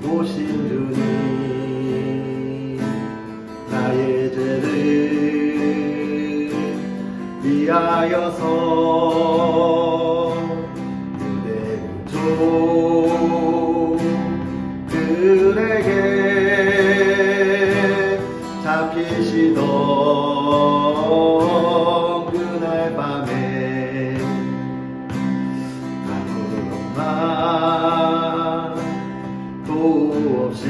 오신 주님, 나의 죄를 위하여서 그대는 종들에게 잡히시던 그날 밤에 도 없이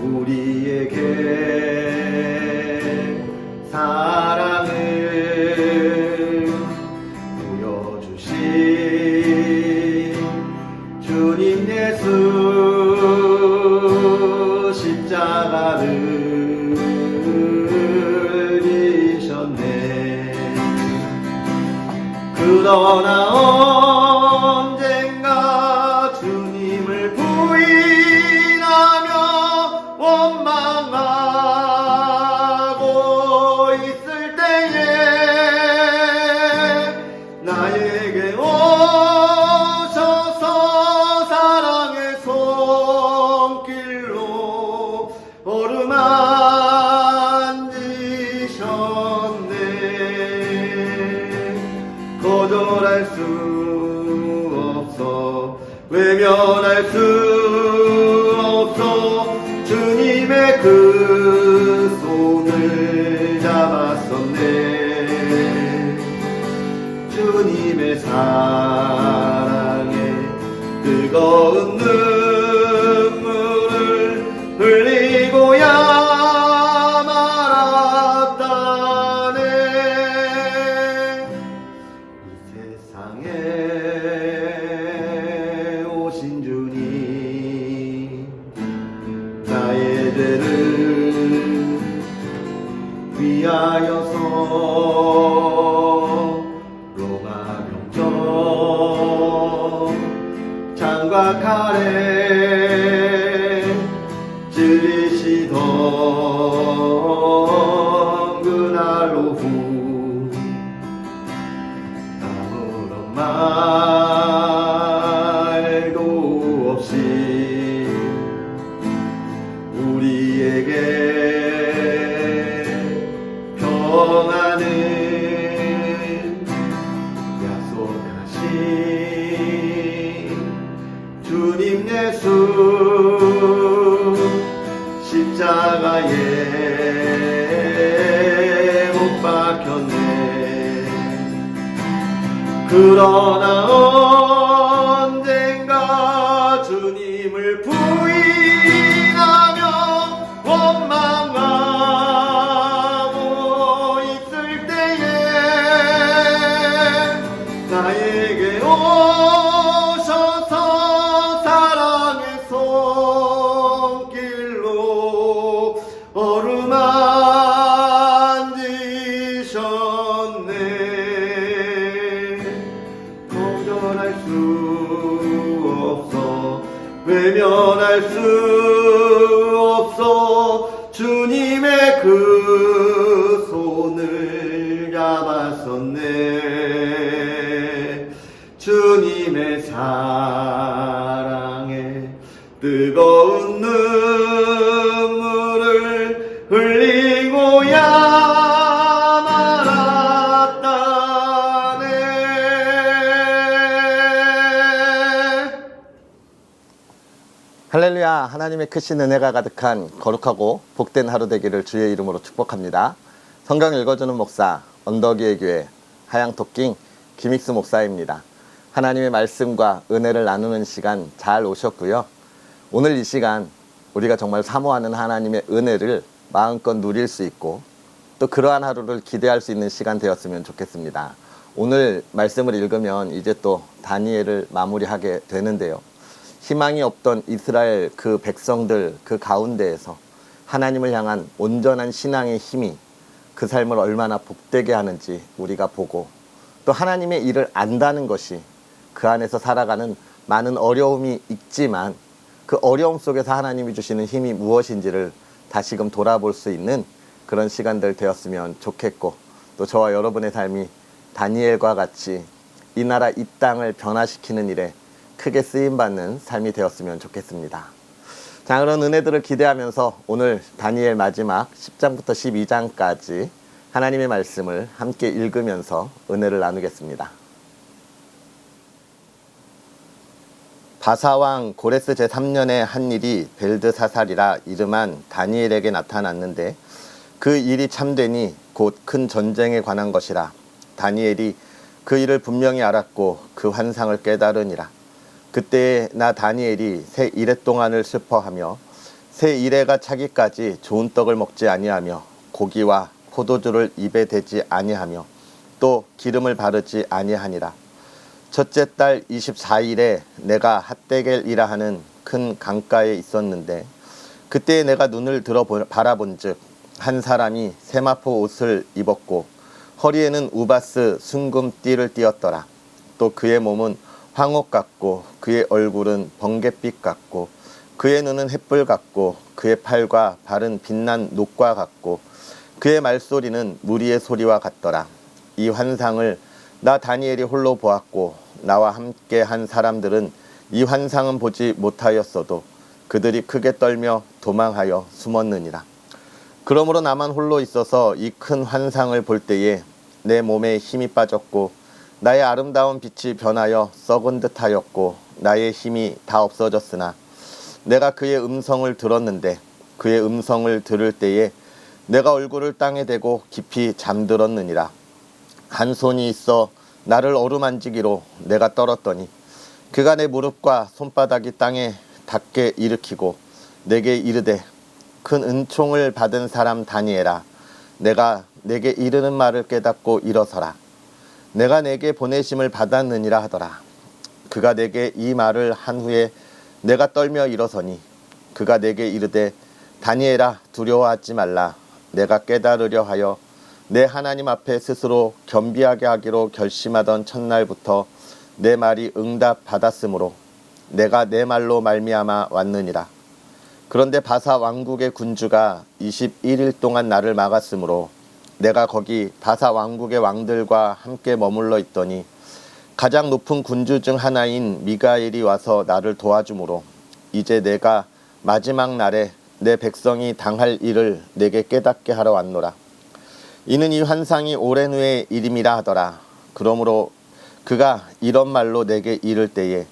우리에게 사랑을 보여주신 주님 예수, 십자가를 지셨네. 그러나 언젠가 주님을 부인하며 원망하고 있을 때에 나에게 오셔서 사랑의 손길로 어루만지셨네. 거절할 수 없어, 외면할 수 없어 주님의 그 손을 잡았었네. 주님의 사랑에 뜨거운 눈물을 흘리고야 말았다네. 이 세상에 오신 주님, 나의 죄를 위하여서 로마 병정 창과 칼에 찔리시던 그날 오후 아무런 말도 없이 우리에게 평안을 약속하신 주님 예수, 십자가에 못 박혔네. 그러나 언젠가 주님을 부인하며 원망하고 있을 때에 나에게 오셔서 사랑의 손길로 어루만지셨네. 거절할 수 없어, 외면할 수 없어 주님의 그 손을 잡았었네. 주님의 사랑에 뜨거운 눈물을 흘리고야 말았다네. 할렐루야. 하나님의 크신 은혜가 가득한 거룩하고 복된 하루 되기를 주의 이름으로 축복합니다. 성경 읽어주는 목사 언덕위의 교회 하양토킹 김익수 목사입니다. 하나님의 말씀과 은혜를 나누는 시간 잘 오셨고요. 오늘 이 시간 우리가 정말 사모하는 하나님의 은혜를 마음껏 누릴 수 있고 또 그러한 하루를 기대할 수 있는 시간 되었으면 좋겠습니다. 오늘 말씀을 읽으면 이제 또 다니엘을 마무리하게 되는데요. 희망이 없던 이스라엘 그 백성들 그 가운데에서 하나님을 향한 온전한 신앙의 힘이 그 삶을 얼마나 복되게 하는지 우리가 보고 또 하나님의 일을 안다는 것이 그 안에서 살아가는 많은 어려움이 있지만 그 어려움 속에서 하나님이 주시는 힘이 무엇인지를 다시금 돌아볼 수 있는 그런 시간들 되었으면 좋겠고 또 저와 여러분의 삶이 다니엘과 같이 이 나라 이 땅을 변화시키는 일에 크게 쓰임받는 삶이 되었으면 좋겠습니다. 자, 그런 은혜들을 기대하면서 오늘 다니엘 마지막 10장부터 12장까지 하나님의 말씀을 함께 읽으면서 은혜를 나누겠습니다. 바사왕 고레스 제3년에 한 일이 벨드사살이라 이름한 다니엘에게 나타났는데 그 일이 참되니 곧 큰 전쟁에 관한 것이라. 다니엘이 그 일을 분명히 알았고 그 환상을 깨달으니라. 그때에 나 다니엘이 새 이래 동안을 슬퍼하며 새 이래가 차기까지 좋은 떡을 먹지 아니하며 고기와 포도주를 입에 대지 아니하며 또 기름을 바르지 아니하니라. 첫째 달 24일에 내가 핫데겔이라 하는 큰 강가에 있었는데 그때에 내가 눈을 들어 바라본즉 한 사람이 세마포 옷을 입었고 허리에는 우바스 순금띠를 띠었더라. 또 그의 몸은 황옥 같고 그의 얼굴은 번갯빛 같고 그의 눈은 햇불 같고 그의 팔과 발은 빛난 녹과 같고 그의 말소리는 무리의 소리와 같더라. 이 환상을 나 다니엘이 홀로 보았고 나와 함께 한 사람들은 이 환상은 보지 못하였어도 그들이 크게 떨며 도망하여 숨었느니라. 그러므로 나만 홀로 있어서 이 큰 환상을 볼 때에 내 몸에 힘이 빠졌고 나의 아름다운 빛이 변하여 썩은 듯 하였고 나의 힘이 다 없어졌으나 내가 그의 음성을 들었는데 그의 음성을 들을 때에 내가 얼굴을 땅에 대고 깊이 잠들었느니라. 한 손이 있어 나를 어루만지기로 내가 떨었더니 그가 내 무릎과 손바닥이 땅에 닿게 일으키고 내게 이르되 큰 은총을 받은 사람 다니엘아, 내가 내게 이르는 말을 깨닫고 일어서라. 내가 내게 보내심을 받았느니라 하더라. 그가 내게 이 말을 한 후에 내가 떨며 일어서니 그가 내게 이르되 다니엘아, 두려워하지 말라. 내가 깨달으려 하여 내 하나님 앞에 스스로 겸비하게 하기로 결심하던 첫날부터 내 말이 응답 받았으므로 내가 내 말로 말미암아 왔느니라. 그런데 바사 왕국의 군주가 21일 동안 나를 막았으므로 내가 거기 바사 왕국의 왕들과 함께 머물러 있더니 가장 높은 군주 중 하나인 미가엘이 와서 나를 도와주므로 이제 내가 마지막 날에 내 백성이 당할 일을 내게 깨닫게 하러 왔노라. 이는 이 환상이 오랜 후의 일임이라 하더라. 그러므로 그가 이런 말로 내게 이를 때에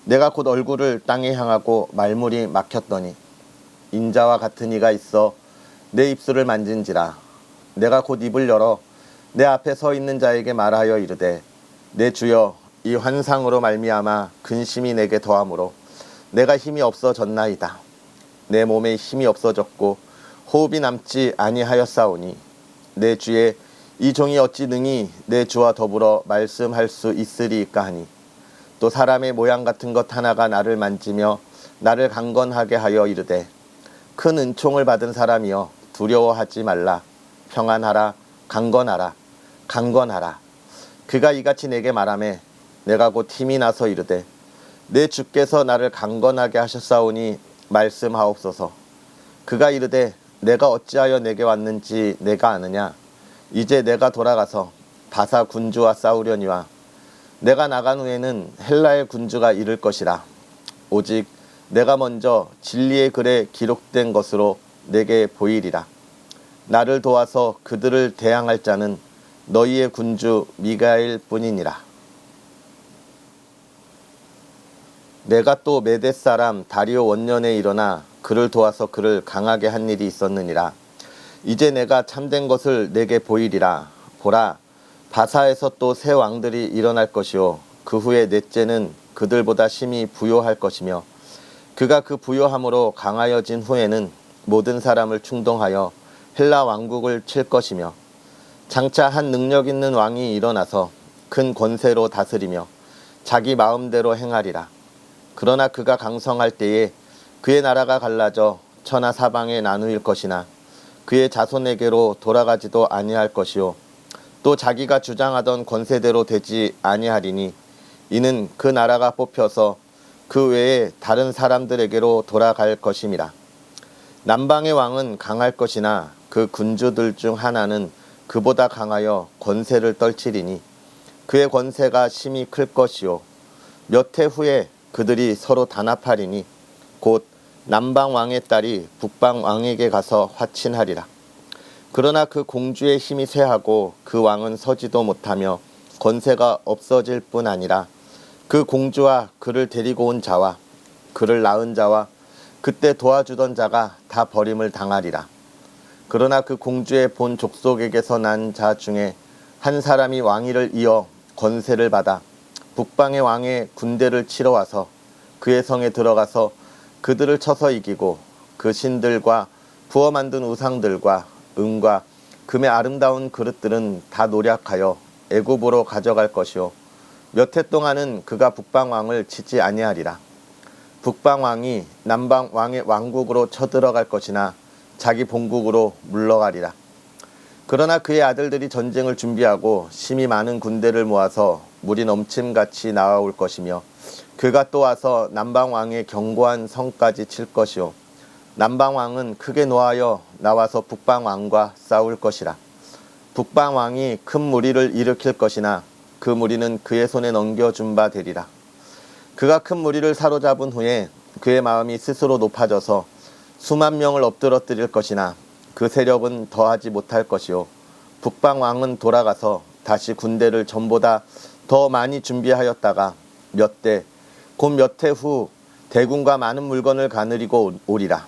내가 곧 얼굴을 땅에 향하고 말문이 막혔더니 인자와 같은 이가 있어 내 입술을 만진지라. 내가 곧 입을 열어 내 앞에 서 있는 자에게 말하여 이르되 내 주여, 이 환상으로 말미암아 근심이 내게 더하므로 내가 힘이 없어졌나이다. 내 몸에 힘이 없어졌고 호흡이 남지 아니하였사오니 내 주에 이 종이 어찌 능히 내 주와 더불어 말씀할 수 있으리이까 하니 또 사람의 모양 같은 것 하나가 나를 만지며 나를 강건하게 하여 이르되 큰 은총을 받은 사람이여, 두려워하지 말라. 평안하라. 강건하라. 강건하라. 그가 이같이 내게 말하매 내가 곧 힘이 나서 이르되 내 주께서 나를 강건하게 하셨사오니 말씀하옵소서. 그가 이르되 내가 어찌하여 내게 왔는지 내가 아느냐. 이제 내가 돌아가서 바사 군주와 싸우려니와 내가 나간 후에는 헬라의 군주가 이를 것이라. 오직 내가 먼저 진리의 글에 기록된 것으로 내게 보이리라. 나를 도와서 그들을 대항할 자는 너희의 군주 미가엘 뿐이니라. 내가 또 메대 사람 다리오 원년에 일어나 그를 도와서 그를 강하게 한 일이 있었느니라. 이제 내가 참된 것을 내게 보이리라. 보라, 바사에서 또 새 왕들이 일어날 것이요 그 후에 넷째는 그들보다 심히 부요할 것이며 그가 그 부요함으로 강하여진 후에는 모든 사람을 충동하여 헬라 왕국을 칠 것이며 장차 한 능력 있는 왕이 일어나서 큰 권세로 다스리며 자기 마음대로 행하리라. 그러나 그가 강성할 때에 그의 나라가 갈라져 천하 사방에 나누일 것이나 그의 자손에게로 돌아가지도 아니할 것이요 또 자기가 주장하던 권세대로 되지 아니하리니 이는 그 나라가 뽑혀서 그 외에 다른 사람들에게로 돌아갈 것임이라. 남방의 왕은 강할 것이나 그 군주들 중 하나는 그보다 강하여 권세를 떨치리니 그의 권세가 심히 클 것이요 몇 해 후에 그들이 서로 단합하리니 곧 남방 왕의 딸이 북방 왕에게 가서 화친하리라. 그러나 그 공주의 힘이 쇠하고 그 왕은 서지도 못하며 권세가 없어질 뿐 아니라 그 공주와 그를 데리고 온 자와 그를 낳은 자와 그때 도와주던 자가 다 버림을 당하리라. 그러나 그 공주의 본 족속에게서 난 자 중에 한 사람이 왕위를 이어 권세를 받아 북방의 왕의 군대를 치러 와서 그의 성에 들어가서 그들을 쳐서 이기고 그 신들과 부어 만든 우상들과 은과 금의 아름다운 그릇들은 다 노략하여 애굽으로 가져갈 것이요 몇 해 동안은 그가 북방 왕을 치지 아니하리라. 북방 왕이 남방 왕의 왕국으로 쳐들어갈 것이나 자기 본국으로 물러가리라. 그러나 그의 아들들이 전쟁을 준비하고 심히 많은 군대를 모아서 물이 넘침같이 나아올 것이며 그가 또 와서 남방 왕의 견고한 성까지 칠 것이요 남방 왕은 크게 노하여 나와서 북방 왕과 싸울 것이라. 북방 왕이 큰 무리를 일으킬 것이나 그 무리는 그의 손에 넘겨준 바 되리라. 그가 큰 무리를 사로잡은 후에 그의 마음이 스스로 높아져서 수만 명을 엎드러뜨릴 것이나 그 세력은 더하지 못할 것이요 북방 왕은 돌아가서 다시 군대를 전보다 더 많이 준비하였다가 몇 해 후 대군과 많은 물건을 거느리고 오리라.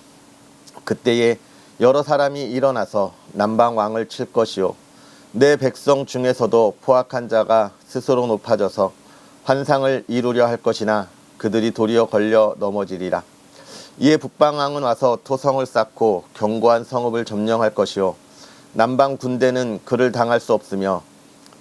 그때에 여러 사람이 일어나서 남방 왕을 칠 것이요 내 백성 중에서도 포악한 자가 스스로 높아져서 환상을 이루려 할 것이나 그들이 도리어 걸려 넘어지리라. 이에 북방 왕은 와서 토성을 쌓고 견고한 성읍을 점령할 것이요 남방 군대는 그를 당할 수 없으며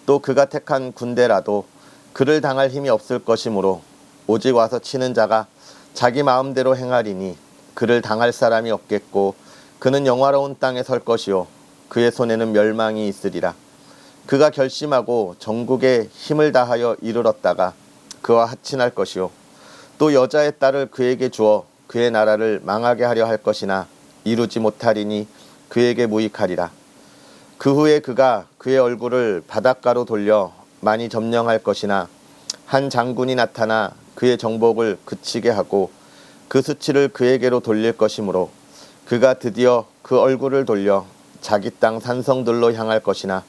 또 그가 택한 군대라도 그를 당할 힘이 없을 것이므로 오직 와서 치는 자가 자기 마음대로 행하리니 그를 당할 사람이 없겠고 그는 영화로운 땅에 설 것이요 그의 손에는 멸망이 있으리라. 그가 결심하고 전국에 힘을 다하여 이르렀다가 그와 하친할 것이요 또 여자의 딸을 그에게 주어 그의 나라를 망하게 하려 할 것이나 이루지 못하리니 그에게 무익하리라. 그 후에 그가 그의 얼굴을 바닷가로 돌려 많이 점령할 것이나 한 장군이 나타나 그의 정복을 그치게 하고 그 수치를 그에게로 돌릴 것이므로 그가 드디어 그 얼굴을 돌려 자기 땅 산성들로 향할 것이나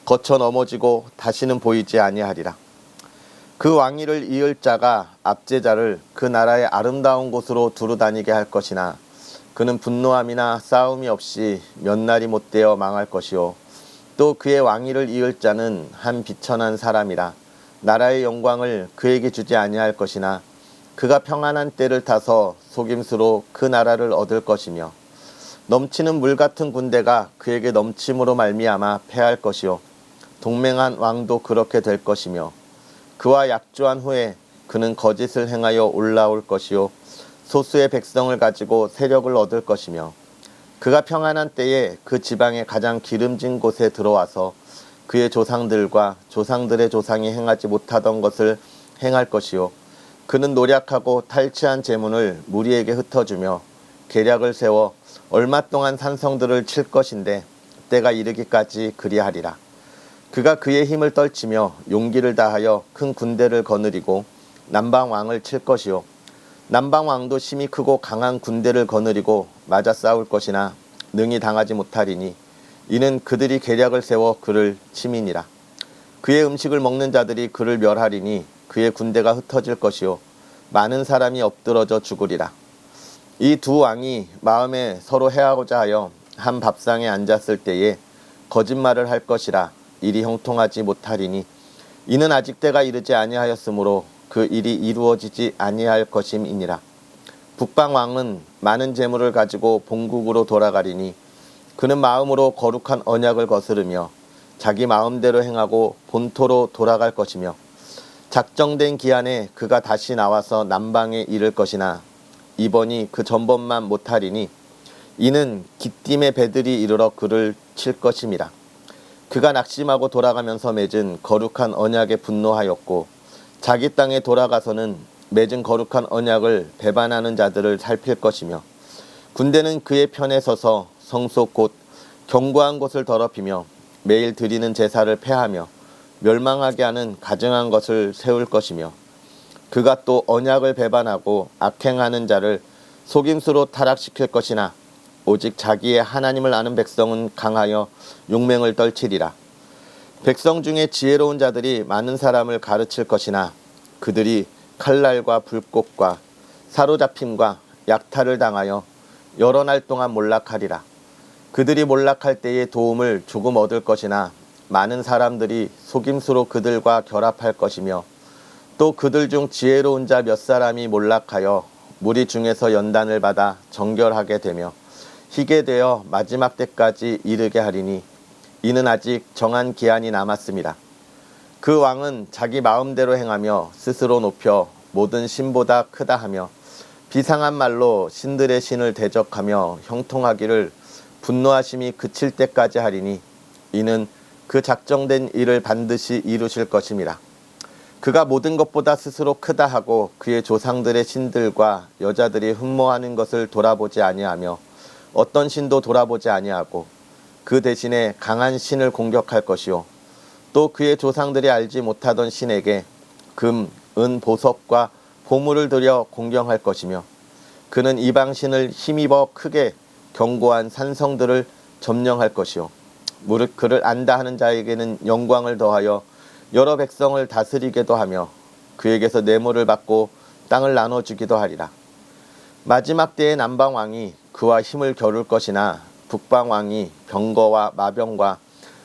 거쳐 넘어지고 다시는 보이지 아니하리라. 그 왕위를 이을 자가 압제자를 그 나라의 아름다운 곳으로 두루 다니게 할 것이나 그는 분노함이나 싸움이 없이 몇 날이 못되어 망할 것이요 또 그의 왕위를 이을 자는 한 비천한 사람이라 나라의 영광을 그에게 주지 아니할 것이나 그가 평안한 때를 타서 속임수로 그 나라를 얻을 것이며 넘치는 물 같은 군대가 그에게 넘침으로 말미암아 패할 것이요 동맹한 왕도 그렇게 될 것이며 그와 약조한 후에 그는 거짓을 행하여 올라올 것이요 소수의 백성을 가지고 세력을 얻을 것이며 그가 평안한 때에 그 지방의 가장 기름진 곳에 들어와서 그의 조상들과 조상들의 조상이 행하지 못하던 것을 행할 것이요 그는 노략하고 탈취한 재문을 무리에게 흩어주며 계략을 세워 얼마 동안 산성들을 칠 것인데 때가 이르기까지 그리하리라. 그가 그의 힘을 떨치며 용기를 다하여 큰 군대를 거느리고 남방 왕을 칠 것이요 남방 왕도 심히 크고 강한 군대를 거느리고 맞아 싸울 것이나 능히 당하지 못하리니 이는 그들이 계략을 세워 그를 치민이라. 그의 음식을 먹는 자들이 그를 멸하리니 그의 군대가 흩어질 것이요 많은 사람이 엎드러져 죽으리라. 이 두 왕이 마음에 서로 해하고자 하여 한 밥상에 앉았을 때에 거짓말을 할 것이라 일이 형통하지 못하리니 이는 아직 때가 이르지 아니하였으므로 그 일이 이루어지지 아니할 것임이니라. 북방 왕은 많은 재물을 가지고 본국으로 돌아가리니 그는 마음으로 거룩한 언약을 거스르며 자기 마음대로 행하고 본토로 돌아갈 것이며 작정된 기한에 그가 다시 나와서 남방에 이를 것이나 이번이 그 전번만 못하리니 이는 기띔의 배들이 이르러 그를 칠 것임이라. 그가 낙심하고 돌아가면서 맺은 거룩한 언약에 분노하였고 자기 땅에 돌아가서는 맺은 거룩한 언약을 배반하는 자들을 살필 것이며 군대는 그의 편에 서서 성소 곧 견고한 곳을 더럽히며 매일 드리는 제사를 폐하며 멸망하게 하는 가증한 것을 세울 것이며 그가 또 언약을 배반하고 악행하는 자를 속임수로 타락시킬 것이나 오직 자기의 하나님을 아는 백성은 강하여 용맹을 떨치리라. 백성 중에 지혜로운 자들이 많은 사람을 가르칠 것이나 그들이 칼날과 불꽃과 사로잡힘과 약탈을 당하여 여러 날 동안 몰락하리라. 그들이 몰락할 때에 도움을 조금 얻을 것이나 많은 사람들이 속임수로 그들과 결합할 것이며 또 그들 중 지혜로운 자 몇 사람이 몰락하여 무리 중에서 연단을 받아 정결하게 되며 희게 되어 마지막 때까지 이르게 하리니 이는 아직 정한 기한이 남았습니다. 그 왕은 자기 마음대로 행하며 스스로 높여 모든 신보다 크다 하며 비상한 말로 신들의 신을 대적하며 형통하기를 분노하심이 그칠 때까지 하리니 이는 그 작정된 일을 반드시 이루실 것임이라. 그가 모든 것보다 스스로 크다 하고 그의 조상들의 신들과 여자들이 흠모하는 것을 돌아보지 아니하며 어떤 신도 돌아보지 아니하고 그 대신에 강한 신을 공격할 것이요 또 그의 조상들이 알지 못하던 신에게 금, 은, 보석과 보물을 들여 공경할 것이며 그는 이방 신을 힘입어 크게 견고한 산성들을 점령할 것이요 무릇 그를 안다 하는 자에게는 영광을 더하여 여러 백성을 다스리게도 하며 그에게서 뇌물을 받고 땅을 나눠주기도 하리라. 마지막 때에 남방왕이 그와 힘을 겨룰 것이나 북방왕이 병거와 마병과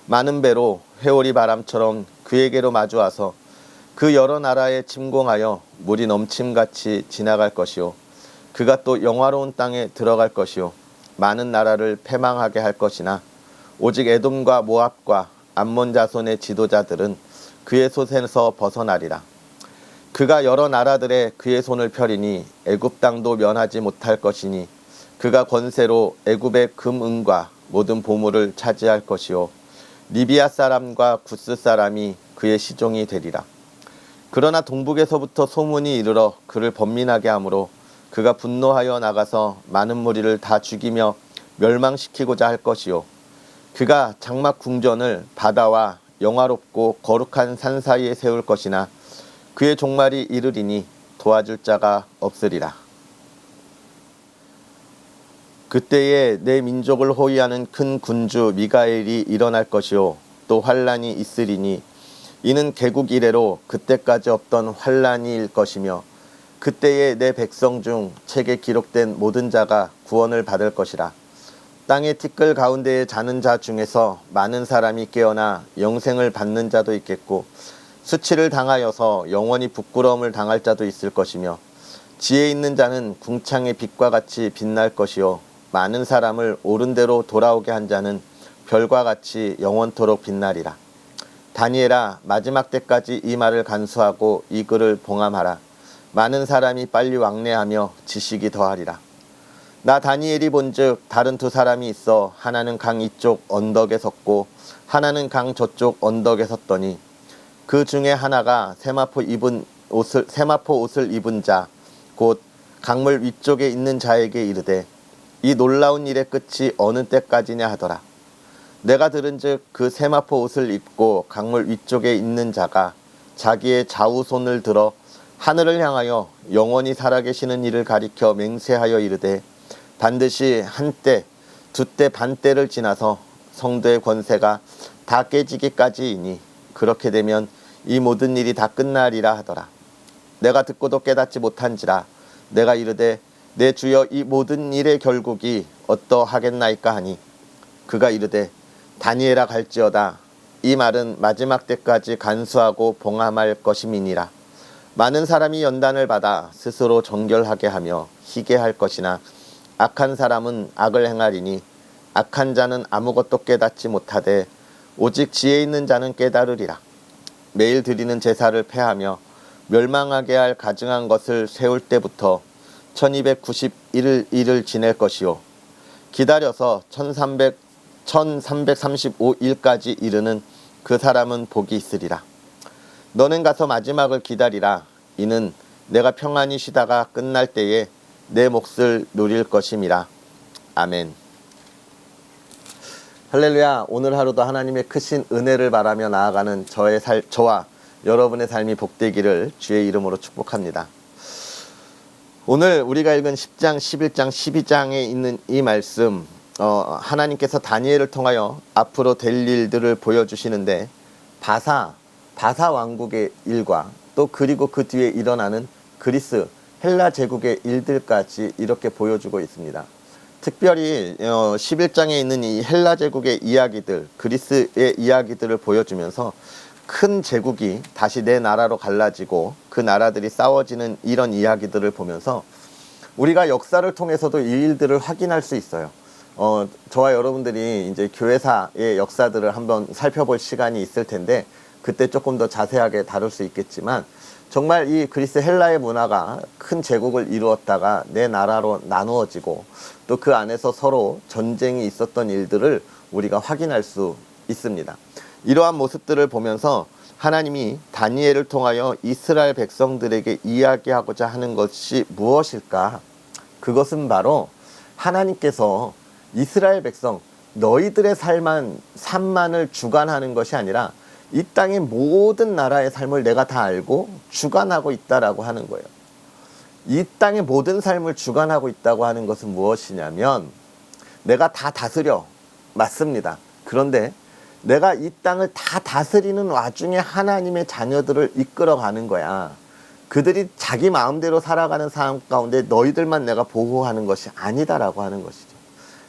많은 배로 회오리 바람처럼 그에게로 마주와서 그 여러 나라에 침공하여 물이 넘침같이 지나갈 것이요 그가 또 영화로운 땅에 들어갈 것이요 많은 나라를 패망하게 할 것이나 오직 에돔과 모압과 암몬 자손의 지도자들은 그의 손에서 벗어나리라. 그가 여러 나라들에 그의 손을 펴리니 애굽 땅도 면하지 못할 것이니 그가 권세로 애굽의 금, 은과 모든 보물을 차지할 것이요 리비아 사람과 구스 사람이 그의 시종이 되리라. 그러나 동북에서부터 소문이 이르러 그를 번민하게 하므로 그가 분노하여 나가서 많은 무리를 다 죽이며 멸망시키고자 할 것이요 그가 장막 궁전을 바다와 영화롭고 거룩한 산 사이에 세울 것이나 그의 종말이 이르리니 도와줄 자가 없으리라. 그때에 내 민족을 호위하는 큰 군주 미가엘이 일어날 것이요 또 환란이 있으리니 이는 개국 이래로 그때까지 없던 환란일 것이며 그때에 내 백성 중 책에 기록된 모든 자가 구원을 받을 것이라. 땅의 티끌 가운데에 자는 자 중에서 많은 사람이 깨어나 영생을 받는 자도 있겠고 수치를 당하여서 영원히 부끄러움을 당할 자도 있을 것이며 지혜 있는 자는 궁창의 빛과 같이 빛날 것이요 많은 사람을 옳은 대로 돌아오게 한 자는 별과 같이 영원토록 빛나리라. 다니엘아 마지막 때까지 이 말을 간수하고 이 글을 봉함하라. 많은 사람이 빨리 왕래하며 지식이 더하리라. 나 다니엘이 본즉 다른 두 사람이 있어 하나는 강 이쪽 언덕에 섰고 하나는 강 저쪽 언덕에 섰더니 그 중에 하나가 세마포 옷을 입은 자 곧 강물 위쪽에 있는 자에게 이르되 이 놀라운 일의 끝이 어느 때까지냐 하더라. 내가 들은즉 그 세마포 옷을 입고 강물 위쪽에 있는 자가 자기의 좌우 손을 들어 하늘을 향하여 영원히 살아계시는 이를 가리켜 맹세하여 이르되 반드시 한때 두 때 반 때를 지나서 성도의 권세가 다 깨지기까지이니 그렇게 되면 이 모든 일이 다 끝나리라 하더라. 내가 듣고도 깨닫지 못한지라 내가 이르되 내 주여 이 모든 일의 결국이 어떠하겠나이까 하니 그가 이르되 다니엘아 갈지어다. 이 말은 마지막 때까지 간수하고 봉함할 것임이니라. 많은 사람이 연단을 받아 스스로 정결하게 하며 희게 할 것이나 악한 사람은 악을 행하리니 악한 자는 아무것도 깨닫지 못하되 오직 지혜 있는 자는 깨달으리라. 매일 드리는 제사를 폐하며 멸망하게 할 가증한 것을 세울 때부터 1291일을 지낼 것이요 기다려서 1335일까지 이르는 그 사람은 복이 있으리라. 너는 가서 마지막을 기다리라. 이는 내가 평안히 쉬다가 끝날 때에 내 몫을 누릴 것임이라. 아멘. 할렐루야. 오늘 하루도 하나님의 크신 은혜를 바라며 나아가는 저와 여러분의 삶이 복되기를 주의 이름으로 축복합니다. 오늘 우리가 읽은 10장, 11장, 12장에 있는 이 말씀, 하나님께서 다니엘을 통하여 앞으로 될 일들을 보여주시는데 바사 왕국의 일과 또 그리고 그 뒤에 일어나는 그리스, 헬라 제국의 일들까지 이렇게 보여주고 있습니다. 특별히 11장에 있는 이 헬라 제국의 이야기들, 그리스의 이야기들을 보여주면서 큰 제국이 다시 내 나라로 갈라지고 그 나라들이 싸워지는 이런 이야기들을 보면서 우리가 역사를 통해서도 이 일들을 확인할 수 있어요. 저와 여러분들이 이제 교회사의 역사들을 한번 살펴볼 시간이 있을 텐데 그때 조금 더 자세하게 다룰 수 있겠지만 정말 이 그리스 헬라의 문화가 큰 제국을 이루었다가 내 나라로 나누어지고 또 그 안에서 서로 전쟁이 있었던 일들을 우리가 확인할 수 있습니다. 이러한 모습들을 보면서 하나님이 다니엘을 통하여 이스라엘 백성들에게 이야기하고자 하는 것이 무엇일까? 그것은 바로 하나님께서 이스라엘 백성, 너희들의 삶만을 주관하는 것이 아니라 이 땅의 모든 나라의 삶을 내가 다 알고 주관하고 있다라고 하는 거예요. 이 땅의 모든 삶을 주관하고 있다고 하는 것은 무엇이냐면 내가 다 다스려. 맞습니다. 그런데 내가 이 땅을 다 다스리는 와중에 하나님의 자녀들을 이끌어가는 거야. 그들이 자기 마음대로 살아가는 삶 가운데 너희들만 내가 보호하는 것이 아니다라고 하는 것이죠.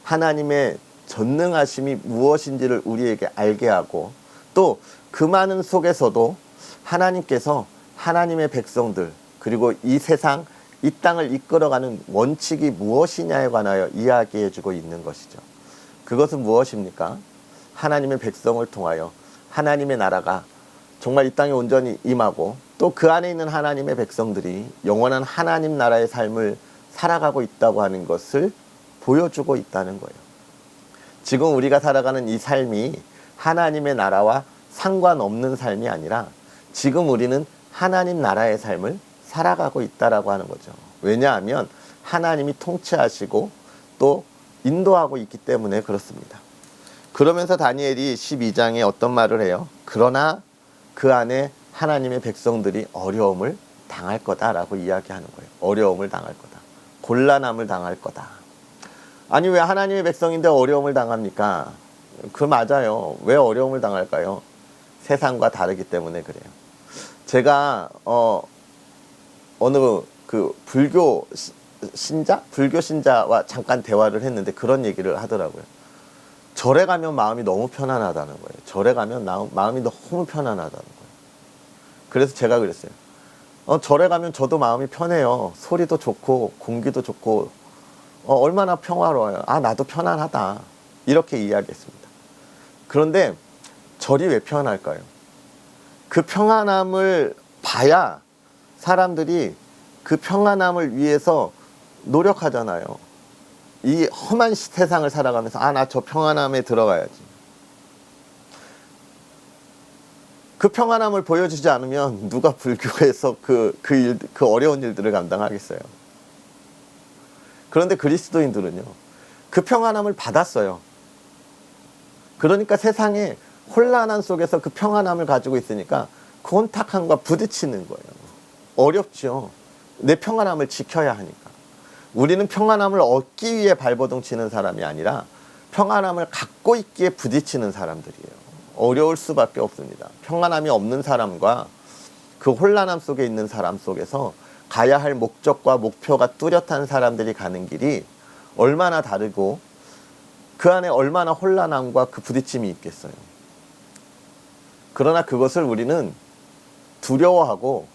하나님의 전능하심이 무엇인지를 우리에게 알게 하고 또 그 많은 속에서도 하나님께서 하나님의 백성들 그리고 이 세상 이 땅을 이끌어가는 원칙이 무엇이냐에 관하여 이야기해주고 있는 것이죠. 그것은 무엇입니까? 하나님의 백성을 통하여 하나님의 나라가 정말 이 땅에 온전히 임하고 또 그 안에 있는 하나님의 백성들이 영원한 하나님 나라의 삶을 살아가고 있다고 하는 것을 보여주고 있다는 거예요. 지금 우리가 살아가는 이 삶이 하나님의 나라와 상관없는 삶이 아니라 지금 우리는 하나님 나라의 삶을 살아가고 있다라고 하는 거죠. 왜냐하면 하나님이 통치하시고 또 인도하고 있기 때문에 그렇습니다. 그러면서 다니엘이 12장에 어떤 말을 해요? 그러나 그 안에 하나님의 백성들이 어려움을 당할 거다라고 이야기하는 거예요. 어려움을 당할 거다. 곤란함을 당할 거다. 아니 왜 하나님의 백성인데 어려움을 당합니까? 그 맞아요. 왜 어려움을 당할까요? 세상과 다르기 때문에 그래요. 제가 어느 그 불교 신자와 잠깐 대화를 했는데 그런 얘기를 하더라고요. 절에 가면 마음이 너무 편안하다는 거예요. 절에 가면 마음이 너무 편안하다는 거예요. 그래서 제가 그랬어요. 절에 가면 저도 마음이 편해요. 소리도 좋고 공기도 좋고 얼마나 평화로워요. 아 나도 편안하다. 이렇게 이야기했습니다. 그런데 절이 왜 편할까요? 그 평안함을 봐야 사람들이 그 평안함을 위해서 노력하잖아요. 이 험한 세상을 살아가면서 아 나 저 평안함에 들어가야지. 그 평안함을 보여주지 않으면 누가 불교에서 그 어려운 일들을 감당하겠어요. 그런데 그리스도인들은요. 그 평안함을 받았어요. 그러니까 세상에 혼란한 속에서 그 평안함을 가지고 있으니까 그 혼탁함과 부딪히는 거예요. 어렵죠. 내 평안함을 지켜야 하니까. 우리는 평안함을 얻기 위해 발버둥 치는 사람이 아니라 평안함을 갖고 있기에 부딪히는 사람들이에요. 어려울 수밖에 없습니다. 평안함이 없는 사람과 그 혼란함 속에 있는 사람 속에서 가야 할 목적과 목표가 뚜렷한 사람들이 가는 길이 얼마나 다르고 그 안에 얼마나 혼란함과 그 부딪힘이 있겠어요. 그러나 그것을 우리는 두려워하고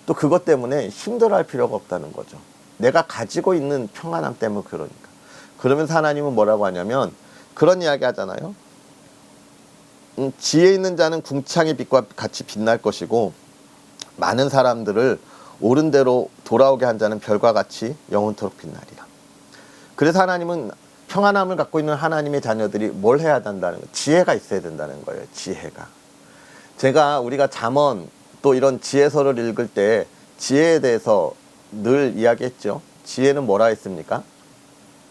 또 그것 때문에 힘들어할 필요가 없다는 거죠. 내가 가지고 있는 평안함 때문에 그러니까. 그러면서 하나님은 뭐라고 하냐면 그런 이야기 하잖아요. 지혜 있는 자는 궁창의 빛과 같이 빛날 것이고 많은 사람들을 옳은 대로 돌아오게 한 자는 별과 같이 영원토록 빛나리라. 그래서 하나님은 평안함을 갖고 있는 하나님의 자녀들이 뭘 해야 된다는 거예요? 지혜가 있어야 된다는 거예요. 지혜가. 우리가 잠언 또 이런 지혜서를 읽을 때 지혜에 대해서 늘 이야기했죠. 지혜는 뭐라 했습니까?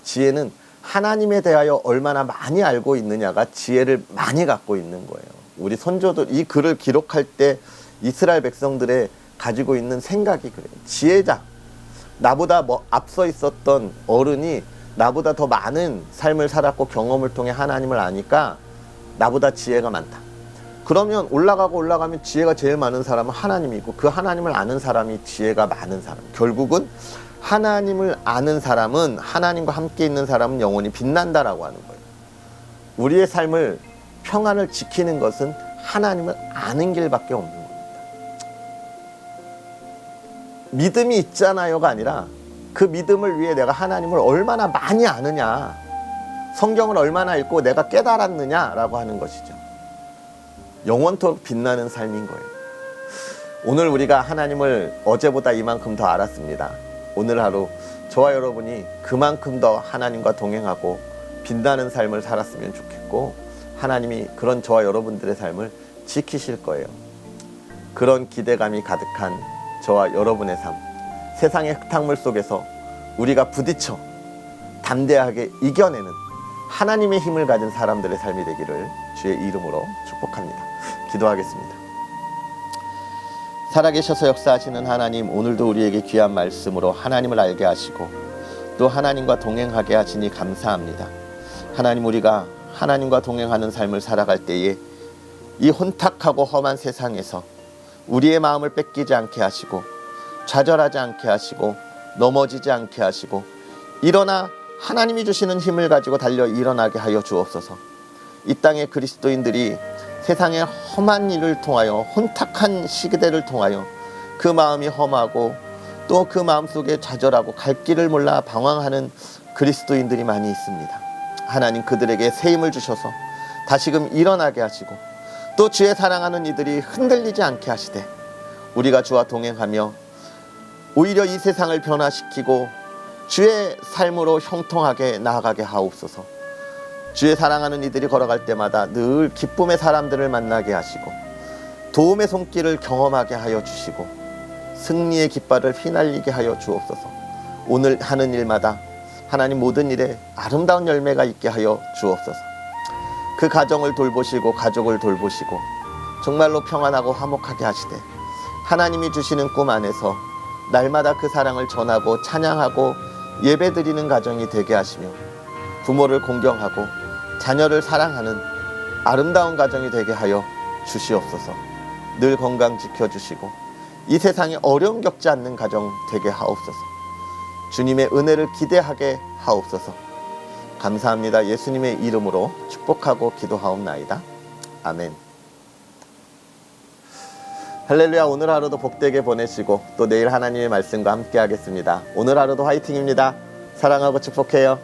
지혜는 하나님에 대하여 얼마나 많이 알고 있느냐가 지혜를 많이 갖고 있는 거예요. 우리 선조들 이 글을 기록할 때 이스라엘 백성들의 가지고 있는 생각이 그래요. 지혜자, 나보다 앞서 있었던 어른이 나보다 더 많은 삶을 살았고 경험을 통해 하나님을 아니까 나보다 지혜가 많다. 그러면 올라가면 지혜가 제일 많은 사람은 하나님이고, 그 하나님을 아는 사람이 지혜가 많은 사람. 결국은 하나님을 아는 사람은, 하나님과 함께 있는 사람은 영원히 빛난다라고 하는 거예요. 우리의 삶을, 평안을 지키는 것은 하나님을 아는 길밖에 없는 겁니다. 믿음이 있잖아요가 아니라 그 믿음을 위해 내가 하나님을 얼마나 많이 아느냐, 성경을 얼마나 읽고 내가 깨달았느냐라고 하는 것이죠. 영원토록 빛나는 삶인 거예요. 오늘 우리가 하나님을 어제보다 이만큼 더 알았습니다. 오늘 하루 저와 여러분이 그만큼 더 하나님과 동행하고 빛나는 삶을 살았으면 좋겠고, 하나님이 그런 저와 여러분들의 삶을 지키실 거예요. 그런 기대감이 가득한 저와 여러분의 삶, 세상의 흙탕물 속에서 우리가 부딪혀 담대하게 이겨내는 하나님의 힘을 가진 사람들의 삶이 되기를 주의 이름으로 축복합니다. 기도하겠습니다. 살아계셔서 역사하시는 하나님, 오늘도 우리에게 귀한 말씀으로 하나님을 알게 하시고 또 하나님과 동행하게 하시니 감사합니다. 하나님, 우리가 하나님과 동행하는 삶을 살아갈 때에 이 혼탁하고 험한 세상에서 우리의 마음을 뺏기지 않게 하시고 좌절하지 않게 하시고 넘어지지 않게 하시고, 일어나 하나님이 주시는 힘을 가지고 달려 일어나게 하여 주옵소서. 이 땅의 그리스도인들이 세상의 험한 일을 통하여, 혼탁한 시대를 통하여 그 마음이 험하고 또 그 마음속에 좌절하고 갈 길을 몰라 방황하는 그리스도인들이 많이 있습니다. 하나님, 그들에게 새 힘을 주셔서 다시금 일어나게 하시고 또 주의 사랑하는 이들이 흔들리지 않게 하시되 우리가 주와 동행하며 오히려 이 세상을 변화시키고 주의 삶으로 형통하게 나아가게 하옵소서. 주의 사랑하는 이들이 걸어갈 때마다 늘 기쁨의 사람들을 만나게 하시고 도움의 손길을 경험하게 하여 주시고 승리의 깃발을 휘날리게 하여 주옵소서. 오늘 하는 일마다 하나님 모든 일에 아름다운 열매가 있게 하여 주옵소서. 그 가정을 돌보시고 가족을 돌보시고 정말로 평안하고 화목하게 하시되 하나님이 주시는 꿈 안에서 날마다 그 사랑을 전하고 찬양하고 예배드리는 가정이 되게 하시며 부모를 공경하고 자녀를 사랑하는 아름다운 가정이 되게 하여 주시옵소서. 늘 건강 지켜주시고 이 세상에 어려움 겪지 않는 가정 되게 하옵소서. 주님의 은혜를 기대하게 하옵소서. 감사합니다. 예수님의 이름으로 축복하고 기도하옵나이다. 아멘. 할렐루야. 오늘 하루도 복되게 보내시고 또 내일 하나님의 말씀과 함께 하겠습니다. 오늘 하루도 화이팅입니다. 사랑하고 축복해요.